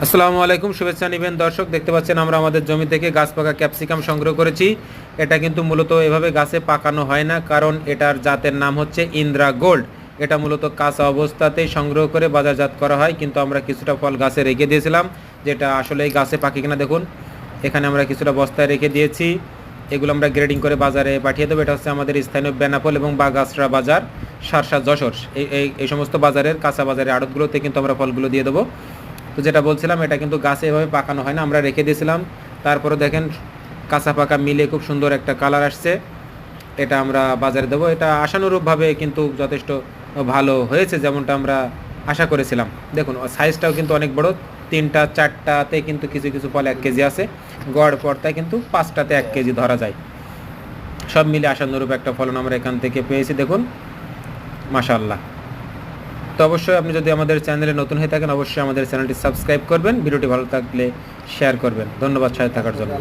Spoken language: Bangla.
আসসালামু আলাইকুম, শুভেচ্ছা নিবেন দর্শক। দেখতে পাচ্ছেন আমরা আমাদের জমি থেকে গাছ পাকা ক্যাপসিকাম সংগ্রহ করেছি। এটা কিন্তু মূলত এভাবে গাছে পাকানো হয় না, কারণ এটার জাতের নাম হচ্ছে ইন্দ্রা গোল্ড। এটা মূলত কাঁচা অবস্থাতেই সংগ্রহ করে বাজারজাত করা হয়, কিন্তু আমরা কিছুটা ফল গাছে রেখে দিয়েছিলাম, যেটা আসলে এই গাছে পাকে কিনা দেখুন। এখানে আমরা কিছুটা বস্তায় রেখে দিয়েছি, এগুলো আমরা গ্রেডিং করে বাজারে পাঠিয়ে দেবো। এটা হচ্ছে আমাদের স্থানীয় বেনাপোল এবং বাগাসরা বাজার, সারসা, যশোর, এই সমস্ত বাজারের কাঁচা বাজারের আড়তগুলোতে কিন্তু আমরা ফলগুলো দিয়ে দেবো। তো যেটা বলছিলাম, এটা কিন্তু গাছে এভাবে পাকানো হয় না, আমরা রেখে দিয়েছিলাম। তারপরে দেখেন কাঁচা পাকা মিলে খুব সুন্দর একটা কালার আসছে। এটা আমরা বাজারে দেবো। এটা আশানুরূপভাবে কিন্তু যথেষ্ট ভালো হয়েছে, যেমনটা আমরা আশা করেছিলাম। দেখুন সাইজটাও কিন্তু অনেক বড়, 3টা 4টাতে কিন্তু কিছু কিছু ফল 1 কেজি আছে, গড় পড়তায় কিন্তু 5টাতে 1 কেজি ধরা যায়। সব মিলে আশানুরূপ একটা ফলন আমরা এখান থেকে পেয়েছি, দেখুন মাশাআল্লাহ। তো অবশ্যই আপনি যদি আমাদের চ্যানেলে নতুন হয়ে থাকেন, অবশ্যই আমাদের চ্যানেলটি সাবস্ক্রাইব করবেন, ভিডিওটি ভালো থাকলে শেয়ার করবেন। ধন্যবাদ সাথে থাকার জন্য।